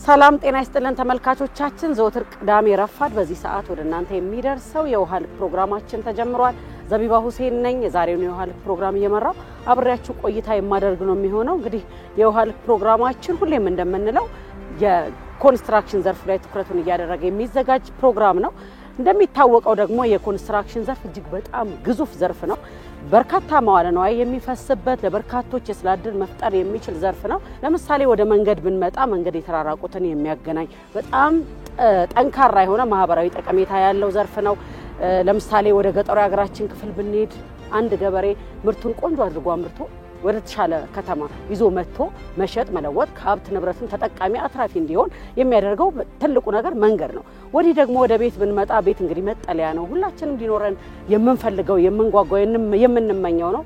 ሰላም ጤና ይስጥልን ተመልካቾቻችን ዘወትር ቅዳሜ ረፋድ በዚህ ሰዓት ወደ እናንተ የሚደርሰው የውሃ ልክ ፕሮግራማችን ተጀምሯል። ዘቢባ ሁሴን ነኝ። የዛሬውን የውሃ ልክ ፕሮግራም እየመራው አብሬያችሁ ቆይታ የማደርግ ነው የሚሆነው። እንግዲህ የውሃ ልክ ፕሮግራማችን ሁሌም እንደምንለው የኮንስትራክሽን ዘርፍ ላይ ትኩረቱን እያደረገ የሚዘጋጅ ፕሮግራም ነው። እንደሚታወቀው ደግሞ የኮንስትራክሽን ዘርፍ እጅግ በጣም ግዙፍ ዘርፍ ነው። በርካታ መዋለ ንዋይ የሚፈስበት ለበርካቶች የስራ ዕድል መፍጠር የሚችል ዘርፍ ነው። ለምሳሌ ወደ መንገድ ብንመጣ መንገድ የተራራቁትን የሚያገናኝ በጣም ጠንካራ የሆነ ማህበራዊ ጠቀሜታ ያለው ዘርፍ ነው። ለምሳሌ ወደ ገጠሩ ያገራችን ክፍል ብንሄድ አንድ ገበሬ ምርቱን ቆንጆ አድርጎ አምርቶ ወደ ተሻለ ከተማ ይዞ መጥቶ መሸጥ መለወጥ ከሀብት ንብረቱን ተጠቃሚ አትራፊ እንዲሆን የሚያደርገው ትልቁ ነገር መንገድ ነው። ወዲህ ደግሞ ወደ ቤት ብንመጣ ቤት እንግዲህ መጠለያ ነው። ሁላችንም ሊኖረን የምንፈልገው የምንጓጓው የምንመኘው ነው።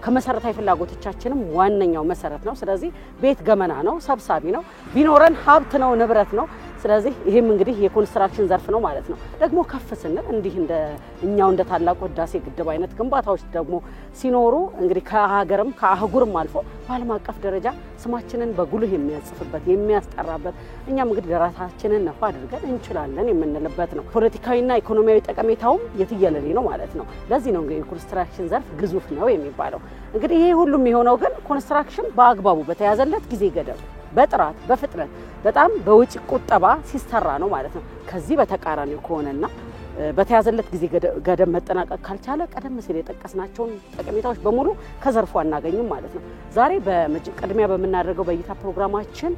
ከመሰረታዊ ፍላጎቶቻችንም ዋነኛው መሰረት ነው። ስለዚህ ቤት ገመና ነው፣ ሰብሳቢ ነው፣ ቢኖረን ሀብት ነው፣ ንብረት ነው። ስለዚህ ይሄም እንግዲህ የኮንስትራክሽን ዘርፍ ነው ማለት ነው። ደግሞ ከፍ ስንል እንዲህ እንደኛው እንደ ታላቁ ህዳሴ ግድብ አይነት ግንባታዎች ደግሞ ሲኖሩ እንግዲህ ከሀገርም ከአህጉርም አልፎ በዓለም አቀፍ ደረጃ ስማችንን በጉልህ የሚያጽፍበት የሚያስጠራበት እኛም እንግዲህ ደራታችንን ነፋ አድርገን እንችላለን የምንልበት ነው። ፖለቲካዊና ኢኮኖሚያዊ ጠቀሜታውም የትየለሌ ነው ማለት ነው። ለዚህ ነው እንግዲህ የኮንስትራክሽን ዘርፍ ግዙፍ ነው የሚባለው። እንግዲህ ይሄ ሁሉም የሆነው ግን ኮንስትራክሽን በአግባቡ በተያዘለት ጊዜ ገደብ በጥራት በፍጥነት በጣም በውጭ ቁጠባ ሲስተራ ነው ማለት ነው። ከዚህ በተቃራኒው ከሆነና በተያዘለት ጊዜ ገደብ መጠናቀቅ ካልቻለ ቀደም ሲል የጠቀስናቸውን ጠቀሜታዎች በሙሉ ከዘርፉ አናገኝም ማለት ነው። ዛሬ በቅድሚያ በመናደርገው በእይታ ፕሮግራማችን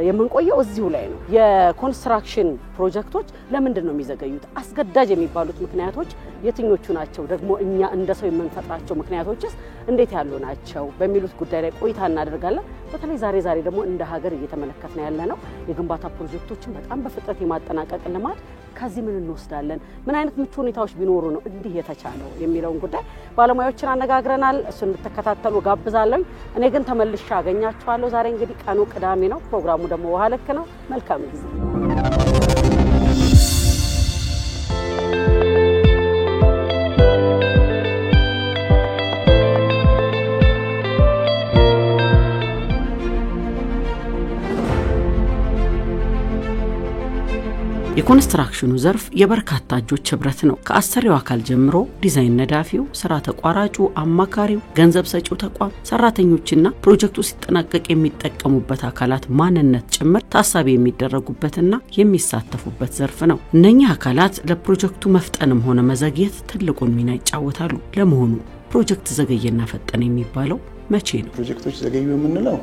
የምንቆየው እዚሁ ላይ ነው። የኮንስትራክሽን ፕሮጀክቶች ለምንድን ነው የሚዘገዩት? አስገዳጅ የሚባሉት ምክንያቶች የትኞቹ ናቸው? ደግሞ እኛ እንደ ሰው የምንፈጥራቸው ምክንያቶችስ እንዴት ያሉ ናቸው? በሚሉት ጉዳይ ላይ ቆይታ እናደርጋለን። በተለይ ዛሬ ደግሞ እንደ ሀገር እየተመለከትን ያለ ነው የግንባታ ፕሮጀክቶችን በጣም በፍጥነት የማጠናቀቅ ልማድ ከዚህ ምን እንወስዳለን? ምን አይነት ምቹ ሁኔታዎች ቢኖሩ ነው እንዲህ የተቻለው የሚለውን ጉዳይ ባለሙያዎችን አነጋግረናል። እሱን እንድትከታተሉ ጋብዛለሁ። እኔ ግን ተመልሼ አገኛችኋለሁ። ዛሬ እንግዲህ ቀኑ ቅዳሜ ነው። ፕሮግራሙ ደግሞ ውሃ ልክ ነው። መልካም ጊዜ። የኮንስትራክሽኑ ዘርፍ የበርካታ እጆች ህብረት ነው። ከአሰሪው አካል ጀምሮ ዲዛይን ነዳፊው፣ ስራ ተቋራጩ፣ አማካሪው፣ ገንዘብ ሰጪው ተቋም፣ ሰራተኞችና ፕሮጀክቱ ሲጠናቀቅ የሚጠቀሙበት አካላት ማንነት ጭምር ታሳቢ የሚደረጉበትና የሚሳተፉበት ዘርፍ ነው። እነኚህ አካላት ለፕሮጀክቱ መፍጠንም ሆነ መዘግየት ትልቁን ሚና ይጫወታሉ። ለመሆኑ ፕሮጀክት ዘገየና ፈጠነ የሚባለው መቼ ነው? ፕሮጀክቶች ዘገዩ የምንለው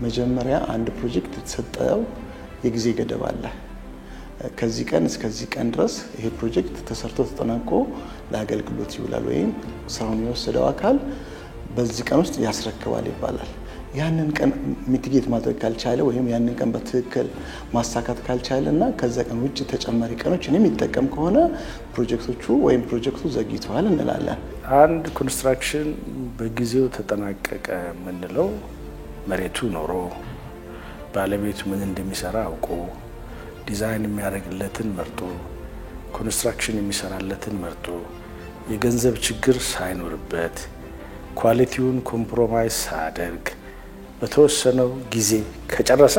መጀመሪያ አንድ ፕሮጀክት የተሰጠው የጊዜ ገደብ አለ። ከዚህ ቀን እስከዚህ ቀን ድረስ ይሄ ፕሮጀክት ተሰርቶ ተጠናቆ ለአገልግሎት ይውላል ወይም ስራውን የወሰደው አካል በዚህ ቀን ውስጥ ያስረክባል ይባላል። ያንን ቀን ሚቲጌት ማድረግ ካልቻለ ወይም ያንን ቀን በትክክል ማሳካት ካልቻለና ከዛ ቀን ውጭ ተጨማሪ ቀኖችን የሚጠቀም ከሆነ ፕሮጀክቶቹ ወይም ፕሮጀክቱ ዘግይቷል እንላለን። አንድ ኮንስትራክሽን በጊዜው ተጠናቀቀ የምንለው መሬቱ ኖሮ ባለቤቱ ምን እንደሚሰራ አውቆ ዲዛይን የሚያደርግለትን መርጦ ኮንስትራክሽን የሚሰራለትን መርጦ የገንዘብ ችግር ሳይኖርበት ኳሊቲውን ኮምፕሮማይዝ ሳያደርግ በተወሰነው ጊዜ ከጨረሰ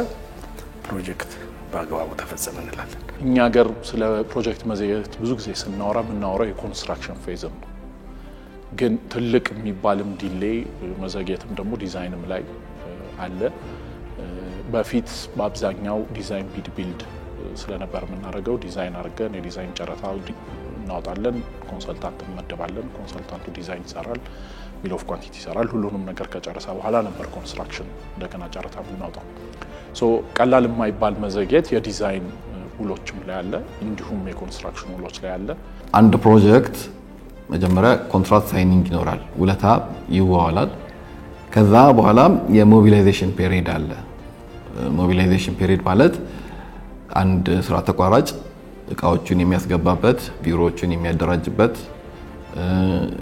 ፕሮጀክት በአግባቡ ተፈጸመ እንላለን። እኛ ሀገር ስለ ፕሮጀክት መዘግየት ብዙ ጊዜ ስናወራው የኮንስትራክሽን ፌዝ ነው። ግን ትልቅ የሚባልም ዲሌይ መዘግየትም ደግሞ ዲዛይንም ላይ አለ። በፊት በአብዛኛው ዲዛይን ቢልድ ስለነበር የምናደርገው ዲዛይን አድርገን የዲዛይን ጨረታ እናወጣለን፣ ኮንሰልታንት እንመደባለን፣ ኮንሰልታንቱ ዲዛይን ይሰራል፣ ቢል ኦፍ ኳንቲቲ ይሰራል። ሁሉንም ነገር ከጨረሰ በኋላ ነበር ኮንስትራክሽን እንደገና ጨረታ የምናወጣው። ቀላል የማይባል መዘግየት የዲዛይን ውሎችም ላይ አለ፣ እንዲሁም የኮንስትራክሽን ውሎች ላይ አለ። አንድ ፕሮጀክት መጀመሪያ ኮንትራክት ሳይኒንግ ይኖራል፣ ውለታ ይዋዋላል። ከዛ በኋላ የሞቢላይዜሽን ፔሪድ አለ። ሞቢላይዜሽን ፔሪድ ማለት አንድ ስራ ተቋራጭ እቃዎችን የሚያስገባበት፣ ቢሮዎችን የሚያደራጅበት፣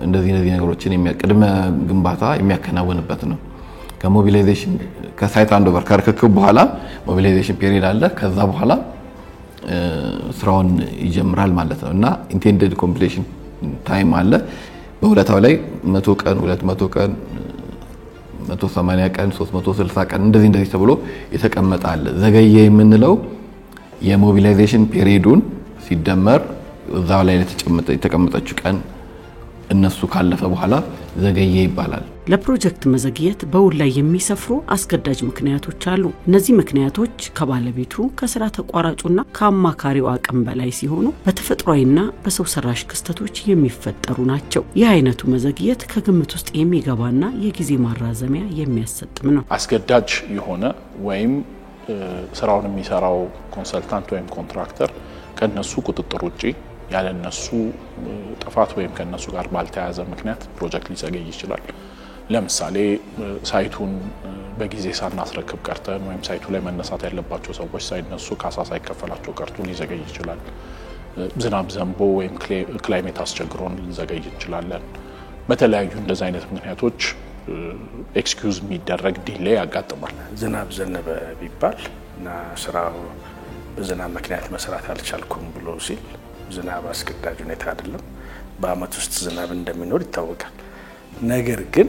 እንደዚህ ነገሮችን ቅድመ ግንባታ የሚያከናውንበት ነው። ከሞቢላይዜሽን ከሳይት ሃንዶቨር ከርክክብ በኋላ ሞቢላይዜሽን ፔሪድ አለ። ከዛ በኋላ ስራውን ይጀምራል ማለት ነው እና ኢንቴንድድ ኮምፕሊሽን ታይም አለ። በሁለታው ላይ 100 ቀን 200 ቀን 180 ቀን 360 ቀን እንደዚህ ተብሎ የተቀመጠ አለ። ዘገየ የምንለው የሞቢላይዜሽን ፔሪዱን ሲደመር እዛው ላይ የተቀመጠችው ቀን እነሱ ካለፈ በኋላ ዘገየ ይባላል። ለፕሮጀክት መዘግየት በውል ላይ የሚሰፍሩ አስገዳጅ ምክንያቶች አሉ። እነዚህ ምክንያቶች ከባለቤቱ ከስራ ተቋራጩና ከአማካሪው አቅም በላይ ሲሆኑ በተፈጥሯዊና በሰው ሰራሽ ክስተቶች የሚፈጠሩ ናቸው። ይህ አይነቱ መዘግየት ከግምት ውስጥ የሚገባና የጊዜ ማራዘሚያ የሚያሰጥም ነው። አስገዳጅ የሆነ ወይም ስራውን የሚሰራው ኮንሰልታንት ወይም ኮንትራክተር ከነሱ ቁጥጥር ውጪ ያለነሱ ጥፋት ወይም ከነሱ ጋር ባልተያያዘ ምክንያት ፕሮጀክት ሊዘገይ ይችላል። ለምሳሌ ሳይቱን በጊዜ ሳናስረክብ ቀርተን ወይም ሳይቱ ላይ መነሳት ያለባቸው ሰዎች ሳይነሱ ካሳ ሳይከፈላቸው ቀርቶ ሊዘገይ ይችላል። ዝናብ ዘንቦ ወይም ክላይሜት አስቸግሮን ልንዘገይ እንችላለን። በተለያዩ እንደዚህ አይነት ምክንያቶች ኤክስኪውዝ የሚደረግ ዲሌይ ያጋጥማል። ዝናብ ዘነበ ቢባል እና ስራው በዝናብ ምክንያት መስራት አልቻልኩም ብሎ ሲል ዝናብ አስገዳጅ ሁኔታ አይደለም። በአመት ውስጥ ዝናብ እንደሚኖር ይታወቃል። ነገር ግን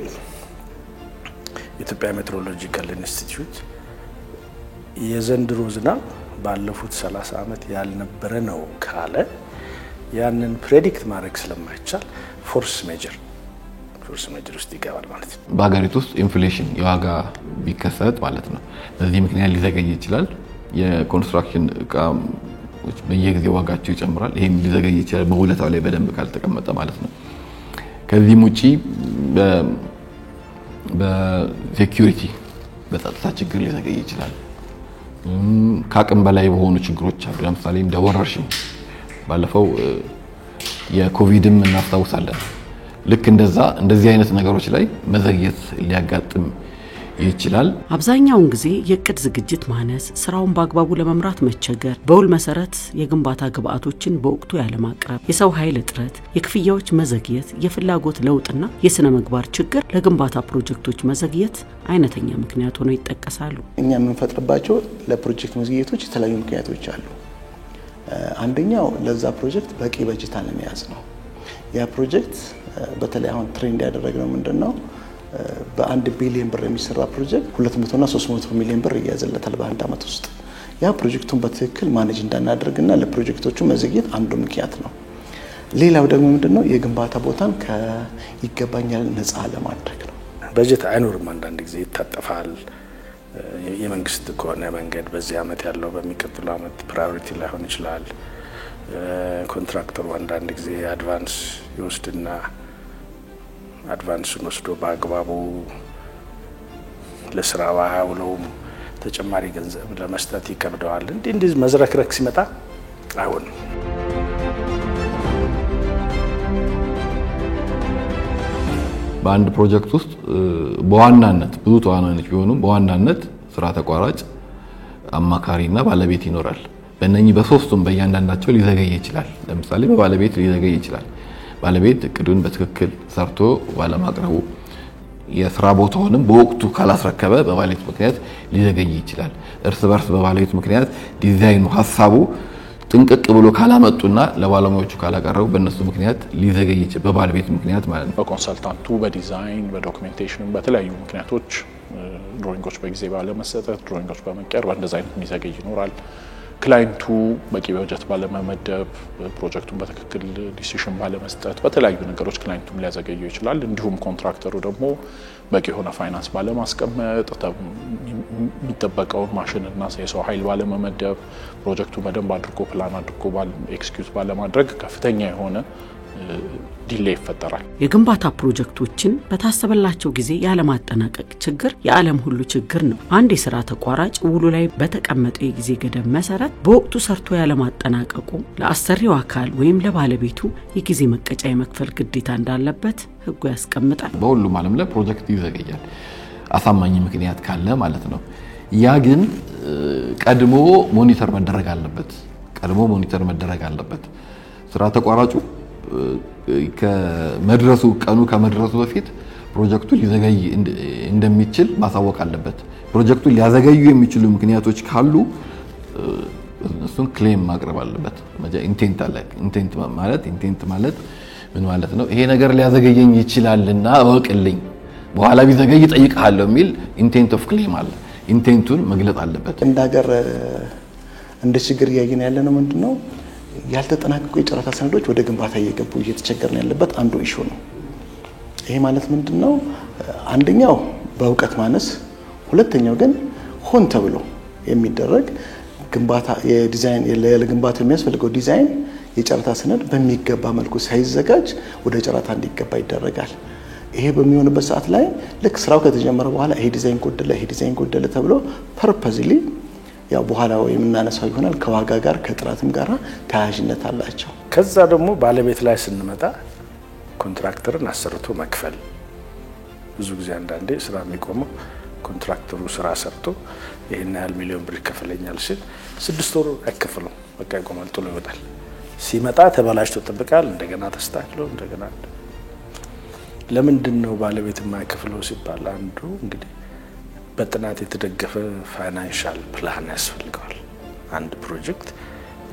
የኢትዮጵያ ሜትሮሎጂካል ኢንስቲትዩት የዘንድሮ ዝናብ ባለፉት 30 አመት ያልነበረ ነው ካለ ያንን ፕሬዲክት ማድረግ ስለማይቻል ፎርስ ሜጀር ውስጥ ይገባል ማለት ነው። በአገሪቱ ውስጥ ኢንፍሌሽን የዋጋ ቢከሰት ማለት ነው። በዚህ ምክንያት ሊዘገይ ይችላል። የኮንስትራክሽን እቃዎች በየጊዜው ዋጋቸው ይጨምራል። ይሄም ሊዘገይ ይችላል በሁለታው ላይ በደንብ ካልተቀመጠ ማለት ነው። ከዚህም ውጪ በሴኩሪቲ በጸጥታ ችግር ሊዘገይ ይችላል። ከአቅም በላይ በሆኑ ችግሮች አሉ። ለምሳሌ እንደ ወረርሽኝ ባለፈው የኮቪድም እናስታውሳለን። ልክ እንደዚህ አይነት ነገሮች ላይ መዘግየት ሊያጋጥም ይችላል። አብዛኛውን ጊዜ የቅድ ዝግጅት ማነስ፣ ስራውን በአግባቡ ለመምራት መቸገር፣ በውል መሰረት የግንባታ ግብአቶችን በወቅቱ ያለማቅረብ፣ የሰው ኃይል እጥረት፣ የክፍያዎች መዘግየት፣ የፍላጎት ለውጥና የስነ ምግባር ችግር ለግንባታ ፕሮጀክቶች መዘግየት አይነተኛ ምክንያት ሆነው ይጠቀሳሉ። እኛ የምንፈጥርባቸው ለፕሮጀክት መዘግየቶች የተለያዩ ምክንያቶች አሉ። አንደኛው ለዛ ፕሮጀክት በቂ በጀት አለመያዝ ነው። ያ ፕሮጀክት በተለይ አሁን ትሬንድ ያደረገው ምንድነው? በ1 ቢሊዮን ብር የሚሰራ ፕሮጀክት 200 እና 300 ሚሊዮን ብር ይያዝለታል በአንድ አመት ውስጥ። ያ ፕሮጀክቱን በትክክል ማኔጅ እንዳናደርግና ለፕሮጀክቶቹ መዘግየት አንዱ ምክንያት ነው። ሌላው ደግሞ ምንድነው? የግንባታ ቦታን ከይገባኛል ነፃ ለማድረግ ነው። በጀት አይኖርም። አንዳንድ ጊዜ ይታጠፋል። የመንግስት ከሆነ መንገድ በዚህ አመት ያለው በሚቀጥለው አመት ፕራዮሪቲ ላይሆን ይችላል። ኮንትራክተሩ አንዳንድ ጊዜ አድቫንስ ይወስድና አድቫንሱን ወስዶ በአግባቡ ለስራው አያውለውም። ተጨማሪ ገንዘብ ለመስጠት ይከብደዋል። እንዲህ መዝረክረክ ሲመጣ አይሆንም። በአንድ ፕሮጀክት ውስጥ በዋናነት ብዙ ተዋናዮች ቢሆኑም በዋናነት ስራ ተቋራጭ፣ አማካሪና ባለቤት ይኖራል። በእነኚህ በሶስቱም በእያንዳንዳቸው ሊዘገይ ይችላል። ለምሳሌ በባለቤት ሊዘገይ ይችላል። ባለቤት እቅዱን በትክክል ሰርቶ ባለማቅረቡ የስራ ቦታውንም በወቅቱ ካላስረከበ በባለቤት ምክንያት ሊዘገይ ይችላል። እርስ በርስ በባለቤት ምክንያት ዲዛይኑ ሐሳቡ ጥንቅቅ ብሎ ካላመጡና ለባለሙያዎቹ ካላቀረቡ በእነሱ ምክንያት ሊዘገይ ይችላል፣ በባለቤት ምክንያት ማለት ነው። በኮንሰልታንቱ በዲዛይን በዶክመንቴሽን በተለያዩ ምክንያቶች ድሮይንጎች በጊዜ ባለመሰጠት ድሮይንጎች በመቀየር በእንደዛ አይነት የሚዘገይ ይኖራል። ክላይንቱ በቂ በጀት ባለመመደብ ፕሮጀክቱን በትክክል ዲሲሽን ባለመስጠት በተለያዩ ነገሮች ክላይንቱም ሊያዘገየው ይችላል። እንዲሁም ኮንትራክተሩ ደግሞ በቂ የሆነ ፋይናንስ ባለማስቀመጥ የሚጠበቀውን ማሽንና የሰው ኃይል ባለመመደብ ፕሮጀክቱ በደንብ አድርጎ ፕላን አድርጎ ኤክስኪዩት ባለማድረግ ከፍተኛ የሆነ ዲሌይ ይፈጠራል። የግንባታ ፕሮጀክቶችን በታሰበላቸው ጊዜ ያለማጠናቀቅ ችግር የዓለም ሁሉ ችግር ነው። አንድ የሥራ ተቋራጭ ውሉ ላይ በተቀመጠው የጊዜ ገደብ መሰረት በወቅቱ ሰርቶ ያለማጠናቀቁ ለአሰሪው አካል ወይም ለባለቤቱ የጊዜ መቀጫ የመክፈል ግዴታ እንዳለበት ሕጉ ያስቀምጣል። በሁሉም ዓለም ላይ ፕሮጀክት ይዘገያል አሳማኝ ምክንያት ካለ ማለት ነው። ያ ግን ቀድሞ ሞኒተር መደረግ አለበት። ስራ ተቋራጩ ቀኑ ከመድረሱ በፊት ፕሮጀክቱ ሊዘገይ እንደሚችል ማሳወቅ አለበት። ፕሮጀክቱ ሊያዘገዩ የሚችሉ ምክንያቶች ካሉ እሱን ክሌም ማቅረብ አለበት። ኢንቴንት ማለት ምን ማለት ነው? ይሄ ነገር ሊያዘገየኝ ይችላልና እወቅልኝ በኋላ ቢዘገይ ይጠይቃለሁ የሚል ኢንቴንት ኦፍ ክሌም አለ። ኢንቴንቱን መግለጽ አለበት። እንደ ሀገር እንደ ችግር እያየን ያለ ነው ምንድነው ያልተጠናቀቁ የጨረታ ሰነዶች ወደ ግንባታ እየገቡ እየተቸገርን ያለበት አንዱ ኢሹ ነው። ይሄ ማለት ምንድነው አንደኛው በእውቀት ማነስ፣ ሁለተኛው ግን ሆን ተብሎ የሚደረግ ግንባታ የዲዛይን ለግንባታ የሚያስፈልገው ዲዛይን የጨረታ ሰነድ በሚገባ መልኩ ሳይዘጋጅ ወደ ጨረታ እንዲገባ ይደረጋል። ይሄ በሚሆንበት ሰዓት ላይ ልክ ስራው ከተጀመረ በኋላ ይሄ ዲዛይን ጎደለ ተብሎ ፐርፐዝሊ ያው በኋላ የምናነሳው ይሆናል። ከዋጋ ጋር ከጥራትም ጋር ተያያዥነት አላቸው። ከዛ ደግሞ ባለቤት ላይ ስንመጣ ኮንትራክተርን አሰርቶ መክፈል። ብዙ ጊዜ አንዳንዴ ስራ የሚቆመው ኮንትራክተሩ ስራ ሰርቶ ይሄን ያህል ሚሊዮን ብር ይከፈለኛል ሲል 6 ወር አይከፈለው፣ በቃ ይቆማል፣ ጥሎ ይወጣል። ሲመጣ ተበላሽቶ ተጠብቃል፣ እንደገና ተስተካክሎ እንደገና ለምንድን ነው ባለቤት የማይከፍለው ሲባል አንዱ እንግዲህ በጥናት የተደገፈ ፋይናንሻል ፕላን ያስፈልገዋል። አንድ ፕሮጀክት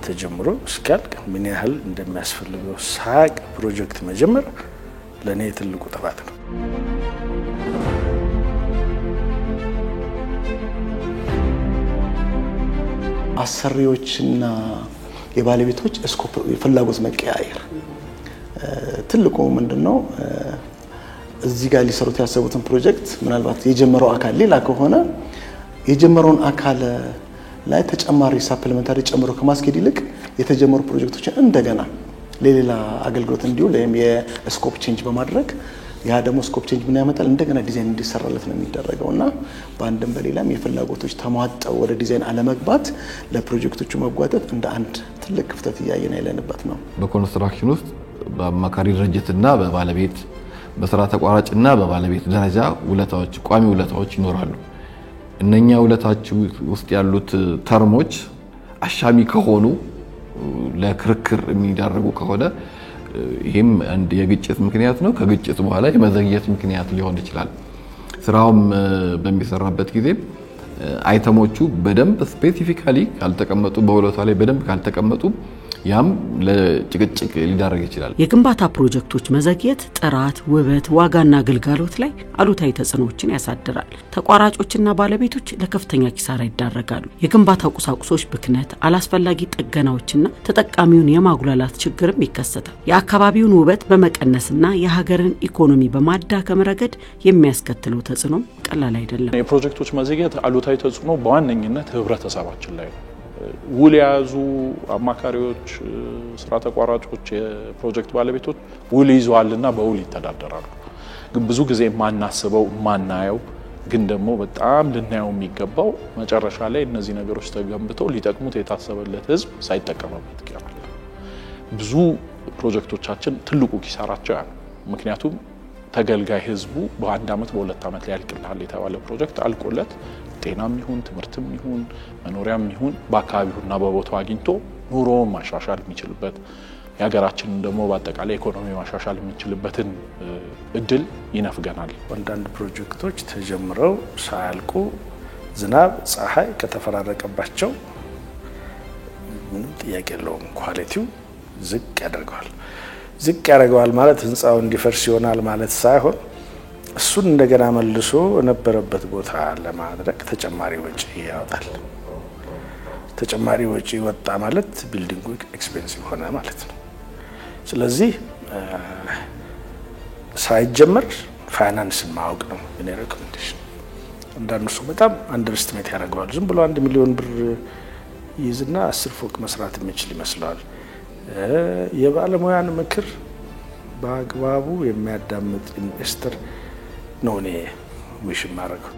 ተጀምሮ እስኪያልቅ ምን ያህል እንደሚያስፈልገው ሳቅ ፕሮጀክት መጀመር ለኔ ትልቁ ጥፋት ነው። አሰሪዎችና የባለቤቶች ስኮፕ ፍላጎት መቀያየር ትልቁ ምንድነው እዚህ ጋር ሊሰሩት ያሰቡትን ፕሮጀክት ምናልባት የጀመረው አካል ሌላ ከሆነ የጀመረውን አካል ላይ ተጨማሪ ሳፕሊመንታሪ ጨምሮ ከማስኬድ ይልቅ የተጀመሩ ፕሮጀክቶችን እንደገና ለሌላ አገልግሎት እንዲውል ወይም የስኮፕ ቼንጅ በማድረግ ያ ደግሞ ስኮፕ ቼንጅ ምን ያመጣል እንደገና ዲዛይን እንዲሰራለት ነው የሚደረገውና በአንድም በሌላም የፍላጎቶች ተሟጣው ወደ ዲዛይን አለመግባት ለፕሮጀክቶቹ መጓተት እንደ አንድ ትልቅ ክፍተት እያየን ያለንበት ነው። በኮንስትራክሽን ውስጥ በአማካሪ ድርጅትና በባለቤት በስራ ተቋራጭና በባለቤት ደረጃ ውለታዎች ቋሚ ውለታዎች ይኖራሉ። እነኛ ውለታዎች ውስጥ ያሉት ተርሞች አሻሚ ከሆኑ ለክርክር የሚዳርጉ ከሆነ ይሄም አንድ የግጭት ምክንያት ነው። ከግጭት በኋላ የመዘግየት ምክንያት ሊሆን ይችላል። ስራውም በሚሰራበት ጊዜ አይተሞቹ በደንብ ስፔሲፊካሊ ካልተቀመጡ በውለታው ላይ በደንብ ካልተቀመጡ ያም ለጭቅጭቅ ሊዳረግ ይችላል። የግንባታ ፕሮጀክቶች መዘግየት ጥራት፣ ውበት፣ ዋጋና አገልግሎት ላይ አሉታዊ ተጽዕኖዎችን ያሳድራል። ተቋራጮችና ባለቤቶች ለከፍተኛ ኪሳራ ይዳረጋሉ። የግንባታ ቁሳቁሶች ብክነት፣ አላስፈላጊ ጥገናዎችና ተጠቃሚውን የማጉላላት ችግርም ይከሰታል። የአካባቢውን ውበት በመቀነስና የሀገርን ኢኮኖሚ በማዳከም ረገድ የሚያስከትለው ተጽዕኖ ቀላል አይደለም። የፕሮጀክቶች መዘግየት አሉታዊ ተጽዕኖ በዋነኝነት ህብረተሰባችን ላይ ነው። ውል ያዙ አማካሪዎች፣ ስራ ተቋራጮች፣ የፕሮጀክት ባለቤቶች ውል ይዘዋልና በውል ይተዳደራሉ። ግን ብዙ ጊዜ ማናስበው ማናየው ግን ደግሞ በጣም ልናየው የሚገባው መጨረሻ ላይ እነዚህ ነገሮች ተገንብተው ሊጠቅሙት የታሰበለት ህዝብ ሳይጠቀምበት ይቀራል። ብዙ ፕሮጀክቶቻችን ትልቁ ኪሳራቸው ያ ነው። ምክንያቱም ተገልጋይ ህዝቡ በአንድ አመት በሁለት አመት ላይ ያልቅልሃል የተባለ ፕሮጀክት አልቆለት ጤናም ይሁን ትምህርትም ይሁን መኖሪያም ይሁን በአካባቢውና በቦታው አግኝቶ ኑሮውን ማሻሻል የሚችልበት የሀገራችንን ደግሞ በአጠቃላይ ኢኮኖሚ ማሻሻል የሚችልበትን እድል ይነፍገናል። አንዳንድ ፕሮጀክቶች ተጀምረው ሳያልቁ ዝናብ፣ ፀሐይ ከተፈራረቀባቸው ምንም ጥያቄ የለውም ኳሊቲው ዝቅ ያደርገዋል ማለት ህንጻው እንዲፈርስ ይሆናል ማለት ሳይሆን እሱን እንደገና መልሶ የነበረበት ቦታ ለማድረግ ተጨማሪ ወጪ ያወጣል። ተጨማሪ ወጪ ወጣ ማለት ቢልዲንጉ ኤክስፔንሲቭ ሆነ ማለት ነው። ስለዚህ ሳይጀመር ፋይናንስን ማወቅ ነው የኔ ሪኮሜንዴሽን። አንዳንዱ ሰው በጣም አንደርስቲሜት ያደርገዋል። ዝም ብሎ 1 ሚሊዮን ብር ይዝና 10 ፎቅ መስራት የሚችል ይመስለዋል። የባለሙያን ምክር በአግባቡ የሚያዳምጥ ኢንቨስተር ነው እኔ ዊሽ ማረገው።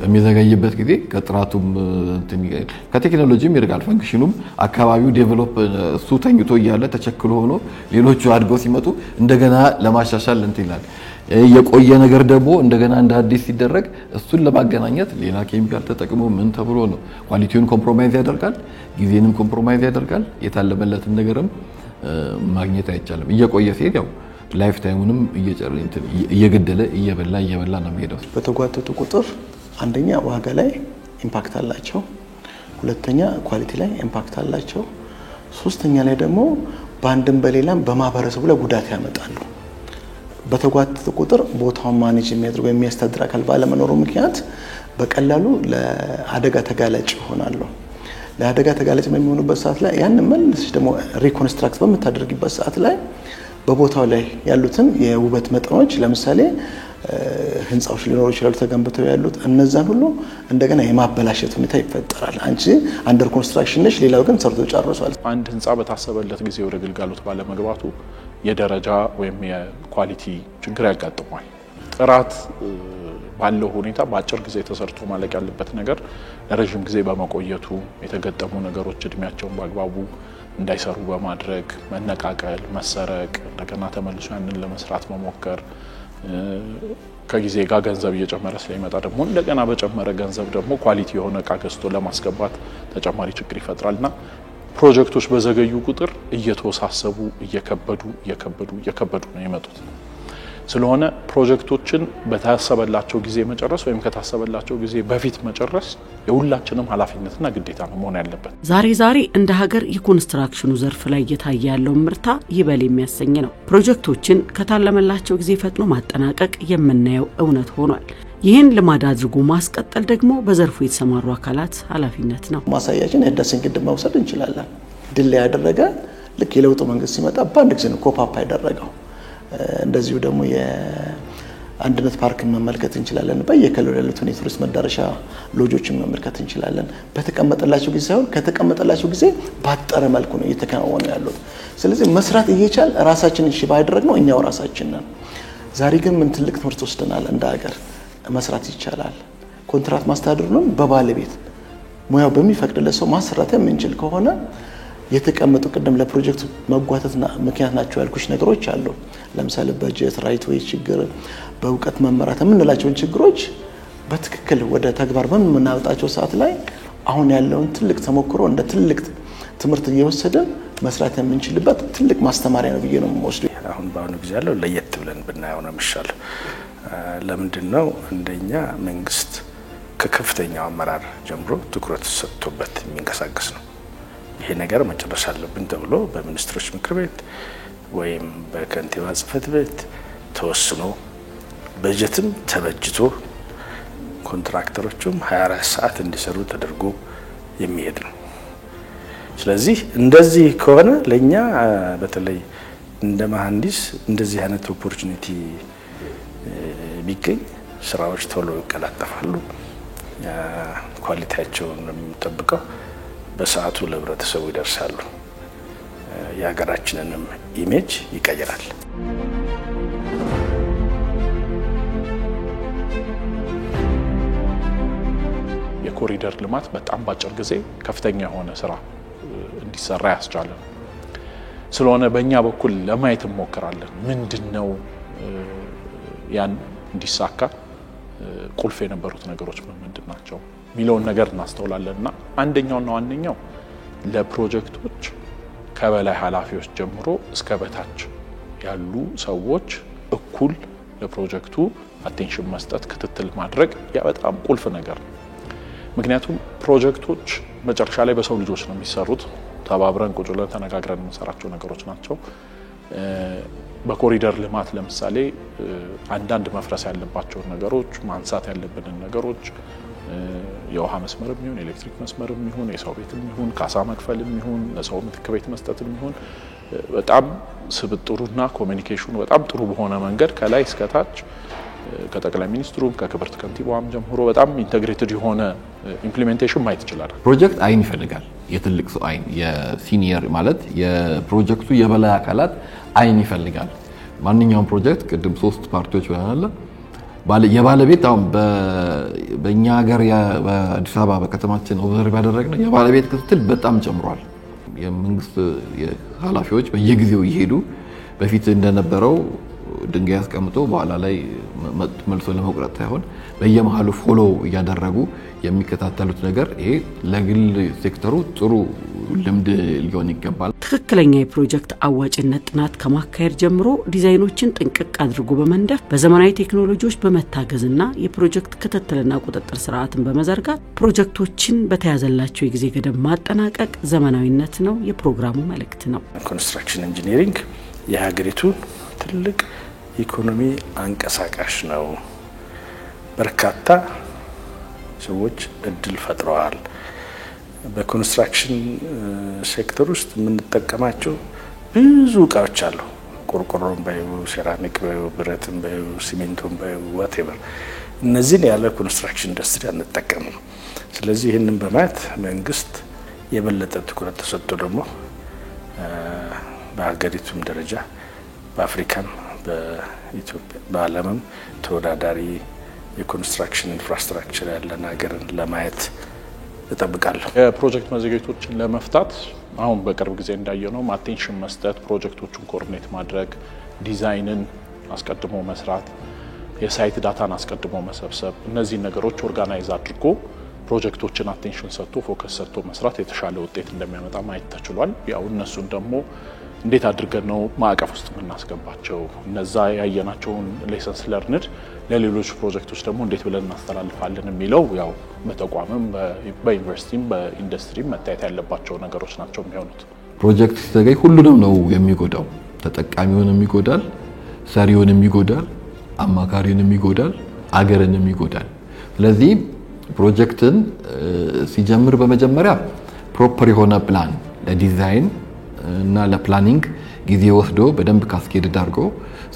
የሚዘገይበት ጊዜ ከጥራቱም ከቴክኖሎጂም ይርጋል። ፈንክሽኑም አካባቢው ዴቨሎፕ እሱ ተኝቶ እያለ ተቸክሎ ሆኖ ሌሎቹ አድገው ሲመጡ እንደገና ለማሻሻል ይላል። የቆየ ነገር ደግሞ እንደገና እንደ አዲስ ሲደረግ እሱን ለማገናኘት ሌላ ኬሚካል ተጠቅሞ ምን ተብሎ ነው ኳሊቲውን ኮምፕሮማይዝ ያደርጋል፣ ጊዜንም ኮምፕሮማይዝ ያደርጋል። የታለበለትን ነገርም ማግኘት አይቻልም። እየቆየ ሲሄድ ያው ላይፍ ታይሙንም እየገደለ እየበላ ነው የሚሄደው። በተጓተቱ ቁጥር አንደኛ ዋጋ ላይ ኢምፓክት አላቸው፣ ሁለተኛ ኳሊቲ ላይ ኢምፓክት አላቸው፣ ሶስተኛ ላይ ደግሞ በአንድም በሌላም በማህበረሰቡ ላይ ጉዳት ያመጣሉ። በተጓተተ ቁጥር ቦታውን ማኔጅ የሚያደርገው የሚያስተዳድር አካል ባለመኖሩ ምክንያት በቀላሉ ለአደጋ ተጋላጭ ይሆናሉ። ለአደጋ ተጋላጭ በሚሆኑበት ሰዓት ላይ ያን መልሰሽ ደግሞ ሪኮንስትራክት በመታደርግበት ሰዓት ላይ በቦታው ላይ ያሉትን የውበት መጠኖች ለምሳሌ ህንጻዎች ሊኖሩ ይችላሉ ተገንብተው ያሉት እነዛን ሁሉ እንደገና የማበላሸት ሁኔታ ይፈጠራል። አንቺ አንደር ኮንስትራክሽን ነሽ፣ ሌላው ግን ሰርቶ ጨርሷል። አንድ ህንጻ በታሰበለት ጊዜ ወደ ግልጋሎት ባለመግባቱ የደረጃ ወይም የኳሊቲ ችግር ያጋጥማል። ጥራት ባለው ሁኔታ በአጭር ጊዜ ተሰርቶ ማለቅ ያለበት ነገር ለረጅም ጊዜ በመቆየቱ የተገጠሙ ነገሮች እድሜያቸውን በአግባቡ እንዳይሰሩ በማድረግ መነቃቀል፣ መሰረቅ፣ እንደገና ተመልሶ ያንን ለመስራት መሞከር ከጊዜ ጋር ገንዘብ እየጨመረ ስለሚመጣ ደግሞ እንደገና በጨመረ ገንዘብ ደግሞ ኳሊቲ የሆነ እቃ ገዝቶ ለማስገባት ተጨማሪ ችግር ይፈጥራልና ፕሮጀክቶች በዘገዩ ቁጥር እየተወሳሰቡ እየከበዱ ነው የመጡት። ስለሆነ ፕሮጀክቶችን በታሰበላቸው ጊዜ መጨረስ ወይም ከታሰበላቸው ጊዜ በፊት መጨረስ የሁላችንም ኃላፊነትና ግዴታ ነው መሆን ያለበት። ዛሬ እንደ ሀገር የኮንስትራክሽኑ ዘርፍ ላይ እየታየ ያለው ምርታ ይበል የሚያሰኝ ነው። ፕሮጀክቶችን ከታለመላቸው ጊዜ ፈጥኖ ማጠናቀቅ የምናየው እውነት ሆኗል። ይህን ልማድ አድርጎ ማስቀጠል ደግሞ በዘርፉ የተሰማሩ አካላት ኃላፊነት ነው። ማሳያችን የህዳሴን ግድብ መውሰድ እንችላለን። ድል ያደረገ ልክ የለውጡ መንግስት ሲመጣ በአንድ ጊዜ ነው ኮፓፕ ያደረገው። እንደዚሁ ደግሞ የአንድነት ፓርክን መመልከት እንችላለን። በየክልሉ ያሉትን የቱሪስት መዳረሻ ሎጆችን መመልከት እንችላለን። በተቀመጠላቸው ጊዜ ሳይሆን ከተቀመጠላቸው ጊዜ ባጠረ መልኩ ነው እየተከናወኑ ያሉት። ስለዚህ መስራት እየቻል ራሳችንን ሽባ ያደረግነው እኛው ራሳችን ነን። ዛሬ ግን ምን ትልቅ ትምህርት ወስደናል። እንደ ሀገር መስራት ይቻላል። ኮንትራክት ማስተዳደሩን በባለቤት ሙያው በሚፈቅድለት ሰው ማሰራት የምንችል ከሆነ የተቀመጡ ቀደም ለፕሮጀክት መጓተትና ምክንያት ናቸው ያልኩሽ ነገሮች አሉ። ለምሳሌ በጀት ራይት ዌይ ችግር፣ በእውቀት መመራት የምንላቸውን ችግሮች በትክክል ወደ ተግባር በመናወጣቸው ሰዓት ላይ አሁን ያለውን ትልቅ ተሞክሮ እንደ ትልቅ ትምህርት እየወሰደን መስራት የምንችልበት ትልቅ ማስተማሪያ ነው ብዬ ነው የምወስደው። አሁን በአሁኑ ጊዜ ያለው ለየት ብለን ብናየው ነው የሚሻለው። ለምንድነው እንደኛ መንግስት ከከፍተኛው አመራር ጀምሮ ትኩረት ሰጥቶበት የሚንቀሳቀስ ነው። ይሄ ነገር መጨረስ አለብን ተብሎ በሚኒስትሮች ምክር ቤት ወይም በከንቲባ ጽሕፈት ቤት ተወስኖ በጀትም ተበጅቶ ኮንትራክተሮቹም 24 ሰዓት እንዲሰሩ ተደርጎ የሚሄድ ነው። ስለዚህ እንደዚህ ከሆነ ለኛ በተለይ እንደ መሐንዲስ እንደዚህ አይነት ኦፖርቹኒቲ ቢገኝ ስራዎች ቶሎ ይቀላጠፋሉ፣ ኳሊቲያቸውን የሚጠብቀው በሰዓቱ ለህብረተሰቡ ይደርሳሉ፣ የሀገራችንንም ኢሜጅ ይቀይራል። የኮሪደር ልማት በጣም ባጭር ጊዜ ከፍተኛ የሆነ ስራ እንዲሰራ ያስቻለ ስለሆነ በእኛ በኩል ለማየት እንሞክራለን። ምንድነው ያን እንዲሳካ ቁልፍ የነበሩት ነገሮች ምንድን ናቸው ሚሊዮን ነገር እናስተውላለንና አንደኛውና ዋነኛው ለፕሮጀክቶች ከበላይ ኃላፊዎች ጀምሮ እስከ በታች ያሉ ሰዎች እኩል ለፕሮጀክቱ አቴንሽን መስጠት፣ ክትትል ማድረግ ያ በጣም ቁልፍ ነገር ነው። ምክንያቱም ፕሮጀክቶች መጨረሻ ላይ በሰው ልጆች ነው የሚሰሩት። ተባብረን ቁጭ ብለን ተነጋግረን የምንሰራቸው ነገሮች ናቸው። በኮሪደር ልማት ለምሳሌ አንዳንድ መፍረስ ያለባቸው ነገሮች፣ ማንሳት ያለብንን ነገሮች የውሃ መስመርም ይሁን ኤሌክትሪክ መስመርም ይሁን የሰው ቤትም ይሁን ካሳ መክፈልም ይሁን ለሰው ምትክ ቤት መስጠትም ይሁን በጣም ስብጥሩና ኮሚኒኬሽኑ በጣም ጥሩ በሆነ መንገድ ከላይ እስከ ታች ከጠቅላይ ሚኒስትሩም ከክብርት ከንቲባዋም ጀምሮ በጣም ኢንተግሬትድ የሆነ ኢምፕሊሜንቴሽን ማየት ይችላል። ፕሮጀክት አይን ይፈልጋል። የትልቅ ሰው አይን፣ የሲኒየር ማለት የፕሮጀክቱ የበላይ አካላት አይን ይፈልጋል። ማንኛውም ፕሮጀክት ቅድም 3 ፓርቲዎች ይሆናል የባለቤት አሁን በእኛ ሀገር በአዲስ አበባ በከተማችን ኦብዘርቭ ያደረግነው የባለቤት ክትትል በጣም ጨምሯል። የመንግስት ኃላፊዎች በየጊዜው ይሄዱ በፊት እንደነበረው ድንጋይ ያስቀምጦ በኋላ ላይ መልሶ ለመቁረጥ ሳይሆን በየመሃሉ ፎሎ እያደረጉ የሚከታተሉት ነገር ይሄ ለግል ሴክተሩ ጥሩ ልምድ ሊሆን ይገባል። ትክክለኛ የፕሮጀክት አዋጭነት ጥናት ከማካሄድ ጀምሮ ዲዛይኖችን ጥንቅቅ አድርጎ በመንደፍ በዘመናዊ ቴክኖሎጂዎች በመታገዝና የፕሮጀክት ክትትልና ቁጥጥር ስርዓትን በመዘርጋት ፕሮጀክቶችን በተያዘላቸው የጊዜ ገደብ ማጠናቀቅ ዘመናዊነት ነው የፕሮግራሙ መልእክት ነው። ኮንስትራክሽን ኢንጂነሪንግ የሀገሪቱ ትልቅ ኢኮኖሚ አንቀሳቃሽ ነው። በርካታ ሰዎች እድል ፈጥረዋል። በኮንስትራክሽን ሴክተር ውስጥ የምንጠቀማቸው ብዙ እቃዎች አሉ። ቆርቆሮም ባዩ፣ ሴራሚክ ባዩ፣ ብረትም ባዩ፣ ሲሚንቶም ባዩ whatever እነዚህን ያለ ኮንስትራክሽን ኢንዱስትሪ አንጠቀምም። ስለዚህ ይህንን በማየት መንግስት የበለጠ ትኩረት ተሰጥቶ ደግሞ በሀገሪቱም ደረጃ በአፍሪካም በኢትዮጵያ በዓለምም ተወዳዳሪ የኮንስትራክሽን ኢንፍራስትራክቸር ያለን ሀገርን ለማየት እጠብቃለሁ። የፕሮጀክት መዘግየቶችን ለመፍታት አሁን በቅርብ ጊዜ እንዳየነው አቴንሽን መስጠት፣ ፕሮጀክቶቹን ኮኦርዲኔት ማድረግ፣ ዲዛይንን አስቀድሞ መስራት፣ የሳይት ዳታን አስቀድሞ መሰብሰብ፣ እነዚህ ነገሮች ኦርጋናይዝ አድርጎ ፕሮጀክቶችን አቴንሽን ሰጥቶ ፎከስ ሰጥቶ መስራት የተሻለ ውጤት እንደሚያመጣ ማየት ተችሏል። ያው እነሱን ደግሞ እንዴት አድርገን ነው ማዕቀፍ ውስጥ የምናስገባቸው? እነዛ ያየናቸውን ሌሰንስ ለርንድ ለሌሎች ፕሮጀክቶች ደግሞ እንዴት ብለን እናስተላልፋለን የሚለው ያው በተቋምም በዩኒቨርሲቲም በኢንዱስትሪም መታየት ያለባቸው ነገሮች ናቸው የሚሆኑት። ፕሮጀክት ሲዘገይ ሁሉንም ነው የሚጎዳው። ተጠቃሚውንም ይጎዳል፣ ሰሪውንም ይጎዳል፣ አማካሪውንም ይጎዳል፣ አገርንም ይጎዳል። ስለዚህ ፕሮጀክትን ሲጀምር በመጀመሪያ ፕሮፐር የሆነ ፕላን ለዲዛይን እና ለፕላኒንግ ጊዜ ወስዶ በደንብ ካስኬድ አድርጎ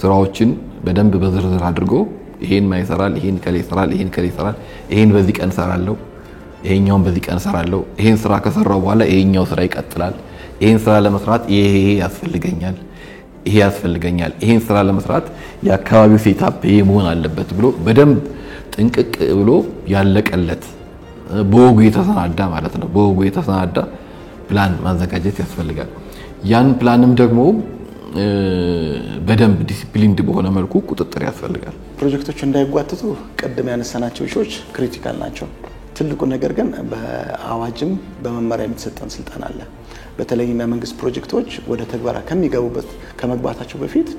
ስራዎችን በደንብ በዝርዝር አድርጎ ይሄን ማይሰራል፣ ይሄን ከሌ ይሰራል፣ ይሄን ከሌ ይሰራል፣ ይሄን በዚህ ቀን ሰራለው፣ ይሄኛውን በዚህ ቀን ሰራለው፣ ይሄን ስራ ከሰራው በኋላ ይሄኛው ስራ ይቀጥላል፣ ይሄን ስራ ለመስራት ይሄ ያስፈልገኛል፣ ይሄ ያስፈልገኛል፣ ይሄን ስራ ለመስራት የአካባቢው ሴታፕ ይሄ መሆን አለበት ብሎ በደንብ ጥንቅቅ ብሎ ያለቀለት በወጉ የተሰናዳ ማለት ነው። በወጉ የተሰናዳ ፕላን ማዘጋጀት ያስፈልጋል። ያን ፕላንም ደግሞ በደንብ ዲሲፕሊንድ በሆነ መልኩ ቁጥጥር ያስፈልጋል። ፕሮጀክቶች እንዳይጓተቱ ቀደም ያነሳናቸው ኢሹዎች ክሪቲካል ናቸው። ትልቁ ነገር ግን በአዋጅም በመመሪያ የሚሰጠን ስልጣን አለ። በተለይም የመንግስት ፕሮጀክቶች ወደ ተግባር ከመግባታቸው በፊት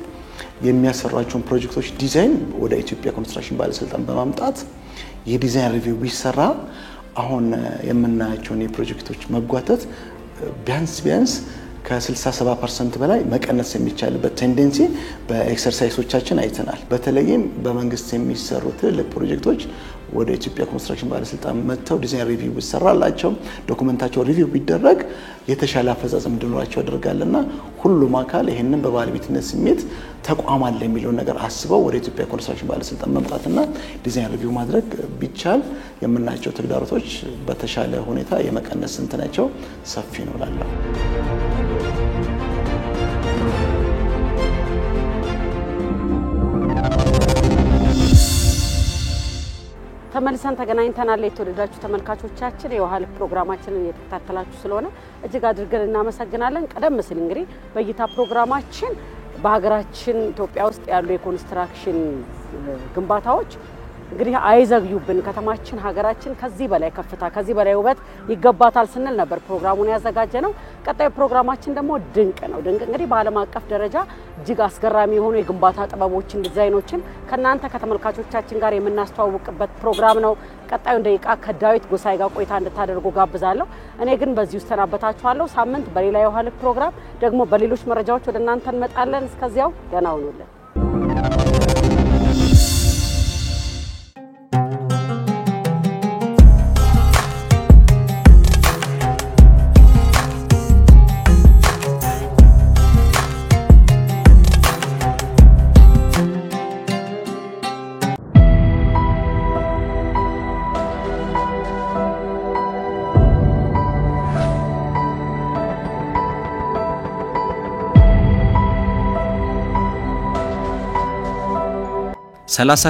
የሚያሰሯቸውን ፕሮጀክቶች ዲዛይን ወደ ኢትዮጵያ ኮንስትራክሽን ባለስልጣን በማምጣት የዲዛይን ሪቪው ቢሰራ አሁን የምናያቸውን የፕሮጀክቶች መጓተት ቢያንስ ከ67% በላይ መቀነስ የሚቻልበት ቴንደንሲ በኤክሰርሳይሶቻችን አይተናል። በተለይም በመንግስት የሚሰሩ ትልቅ ፕሮጀክቶች ወደ ኢትዮጵያ ኮንስትራክሽን ባለስልጣን መጥተው ዲዛይን ሪቪው ቢሰራላቸው ዶክመንታቸው ሪቪው ቢደረግ የተሻለ አፈጻጸም እንዲኖራቸው ያደርጋልና ሁሉም አካል ይሄንን በባለቤትነት ስሜት ተቋም አለ የሚለው ነገር አስበው ወደ ኢትዮጵያ ኮንስትራክሽን ባለስልጣን መምጣትና ዲዛይን ሪቪው ማድረግ ቢቻል የምናያቸው ተግዳሮቶች በተሻለ ሁኔታ የመቀነስ እንትናቸው ሰፊ ነው እላለሁ። ተመልሰን ተገናኝተናል። የተወደዳችሁ ተመልካቾቻችን የውሃ ልክ ፕሮግራማችንን እየተከታተላችሁ ስለሆነ እጅግ አድርገን እናመሰግናለን። ቀደም ሲል እንግዲህ በእይታ ፕሮግራማችን በሀገራችን ኢትዮጵያ ውስጥ ያሉ የኮንስትራክሽን ግንባታዎች እንግዲህ አይዘግዩብን፣ ከተማችን ሀገራችን ከዚህ በላይ ከፍታ ከዚህ በላይ ውበት ይገባታል ስንል ነበር ፕሮግራሙን ያዘጋጀነው። ቀጣይ ፕሮግራማችን ደግሞ ድንቅ ነው። ድንቅ እንግዲህ በዓለም አቀፍ ደረጃ እጅግ አስገራሚ የሆኑ የግንባታ ጥበቦችን ዲዛይኖችን ከናንተ ከተመልካቾቻችን ጋር የምናስተዋውቅበት ፕሮግራም ነው። ቀጣዩን ደቂቃ ከዳዊት ጎሳይ ጋር ቆይታ እንድታደርጉ ጋብዛለሁ። እኔ ግን በዚህ ውስጥ ተናበታችኋለሁ። ሳምንት በሌላ የውሃ ልክ ፕሮግራም ደግሞ በሌሎች መረጃዎች ወደ እናንተ እንመጣለን። እስከዚያው ደህና ሁኑልን።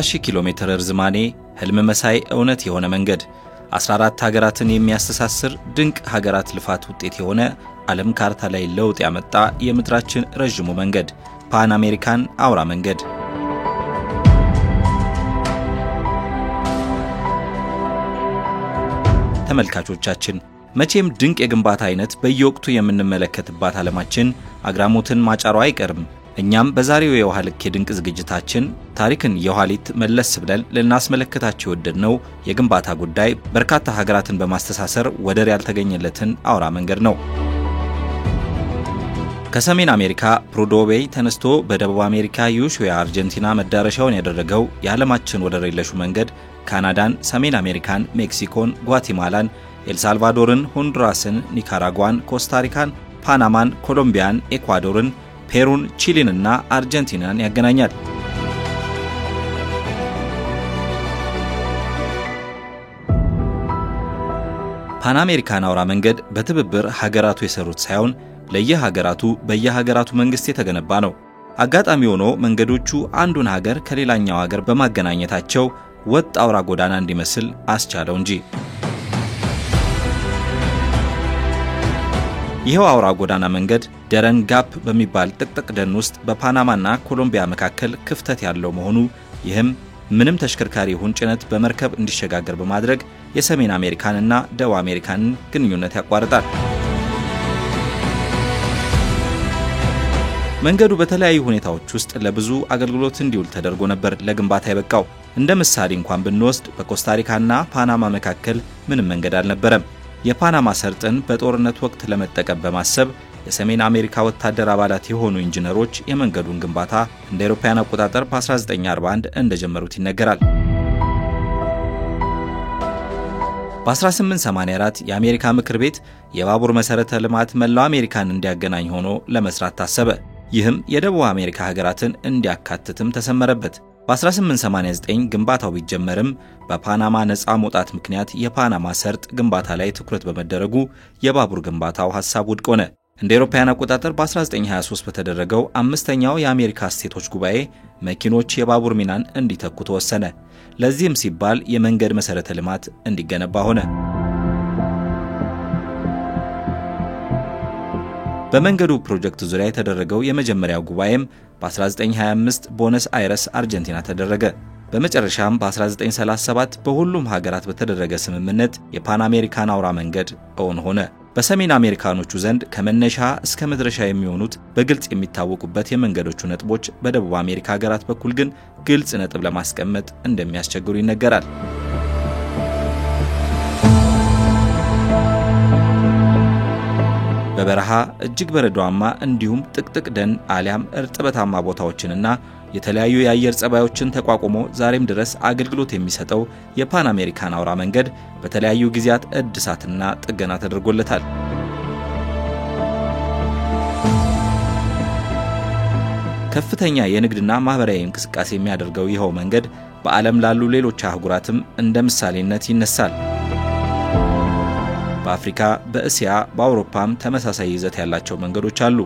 ሺህ ኪሎ ሜትር ርዝማኔ ህልም መሳይ እውነት የሆነ መንገድ 14 ሀገራትን የሚያስተሳስር ድንቅ ሀገራት ልፋት ውጤት የሆነ ዓለም ካርታ ላይ ለውጥ ያመጣ የምድራችን ረጅሙ መንገድ ፓን አሜሪካን አውራ መንገድ ተመልካቾቻችን መቼም ድንቅ የግንባታ አይነት በየወቅቱ የምንመለከትባት ዓለማችን አግራሞትን ማጫሯ አይቀርም። እኛም በዛሬው የውሃ ልክ የድንቅ ዝግጅታችን ታሪክን የኋሊት መለስ ብለን ልናስመለከታችሁ የወደድነው የግንባታ ጉዳይ በርካታ ሀገራትን በማስተሳሰር ወደር ያልተገኘለትን አውራ መንገድ ነው። ከሰሜን አሜሪካ ፕሩዶ ቤይ ተነስቶ በደቡብ አሜሪካ ዩሹያ አርጀንቲና መዳረሻውን ያደረገው የዓለማችን ወደር የለሹ መንገድ ካናዳን፣ ሰሜን አሜሪካን፣ ሜክሲኮን፣ ጓቲማላን፣ ኤልሳልቫዶርን፣ ሆንዱራስን፣ ኒካራጓን፣ ኮስታሪካን፣ ፓናማን፣ ኮሎምቢያን፣ ኤኳዶርን፣ ፔሩን፣ ቺሊን እና አርጀንቲናን ያገናኛል። ፓን አሜሪካን አውራ መንገድ በትብብር ሀገራቱ የሰሩት ሳይሆን ለየሀገራቱ በየሀገራቱ መንግስት የተገነባ ነው። አጋጣሚ ሆኖ መንገዶቹ አንዱን ሀገር ከሌላኛው ሀገር በማገናኘታቸው ወጥ አውራ ጎዳና እንዲመስል አስቻለው እንጂ። ይሄው አውራ ጎዳና መንገድ ደረን ጋፕ በሚባል ጥቅጥቅ ደን ውስጥ በፓናማና ኮሎምቢያ መካከል ክፍተት ያለው መሆኑ ይህም ምንም ተሽከርካሪ ይሁን ጭነት በመርከብ እንዲሸጋገር በማድረግ የሰሜን አሜሪካንና ደቡብ አሜሪካንን ግንኙነት ያቋርጣል። መንገዱ በተለያዩ ሁኔታዎች ውስጥ ለብዙ አገልግሎት እንዲውል ተደርጎ ነበር ለግንባታ የበቃው። እንደ ምሳሌ እንኳን ብንወስድ በኮስታሪካና ፓናማ መካከል ምንም መንገድ አልነበረም። የፓናማ ሰርጥን በጦርነት ወቅት ለመጠቀም በማሰብ የሰሜን አሜሪካ ወታደር አባላት የሆኑ ኢንጂነሮች የመንገዱን ግንባታ እንደ አውሮፓውያን አቆጣጠር በ1941 እንደጀመሩት ይነገራል። በ1884 የአሜሪካ ምክር ቤት የባቡር መሰረተ ልማት መላው አሜሪካን እንዲያገናኝ ሆኖ ለመስራት ታሰበ። ይህም የደቡብ አሜሪካ ሀገራትን እንዲያካትትም ተሰመረበት። በ1889 ግንባታው ቢጀመርም በፓናማ ነፃ መውጣት ምክንያት የፓናማ ሰርጥ ግንባታ ላይ ትኩረት በመደረጉ የባቡር ግንባታው ሐሳብ ውድቅ ሆነ። እንደ አውሮፓውያን አቆጣጠር በ1923 በተደረገው አምስተኛው የአሜሪካ ስቴቶች ጉባኤ መኪኖች የባቡር ሚናን እንዲተኩ ተወሰነ። ለዚህም ሲባል የመንገድ መሰረተ ልማት እንዲገነባ ሆነ። በመንገዱ ፕሮጀክት ዙሪያ የተደረገው የመጀመሪያው ጉባኤም በ1925 ቦነስ አይረስ አርጀንቲና ተደረገ። በመጨረሻም በ1937 በሁሉም ሀገራት በተደረገ ስምምነት የፓን አሜሪካን አውራ መንገድ እውን ሆነ። በሰሜን አሜሪካኖቹ ዘንድ ከመነሻ እስከ መድረሻ የሚሆኑት በግልጽ የሚታወቁበት የመንገዶቹ ነጥቦች በደቡብ አሜሪካ ሀገራት በኩል ግን ግልጽ ነጥብ ለማስቀመጥ እንደሚያስቸግሩ ይነገራል። በበረሃ እጅግ በረዷማ እንዲሁም ጥቅጥቅ ደን አሊያም እርጥበታማ ቦታዎችንና የተለያዩ የአየር ጸባዮችን ተቋቁሞ ዛሬም ድረስ አገልግሎት የሚሰጠው የፓን አሜሪካን አውራ መንገድ በተለያዩ ጊዜያት እድሳትና ጥገና ተደርጎለታል። ከፍተኛ የንግድና ማህበራዊ እንቅስቃሴ የሚያደርገው ይኸው መንገድ በዓለም ላሉ ሌሎች አህጉራትም እንደ ምሳሌነት ይነሳል። በአፍሪካ፣ በእስያ፣ በአውሮፓም ተመሳሳይ ይዘት ያላቸው መንገዶች አሉ።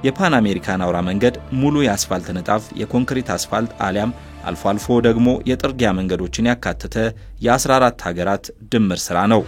የፓን አሜሪካን አውራ መንገድ ሙሉ የአስፋልት ንጣፍ፣ የኮንክሪት አስፋልት አሊያም አልፎ አልፎ ደግሞ የጥርጊያ መንገዶችን ያካተተ የ14 ሀገራት ድምር ሥራ ነው።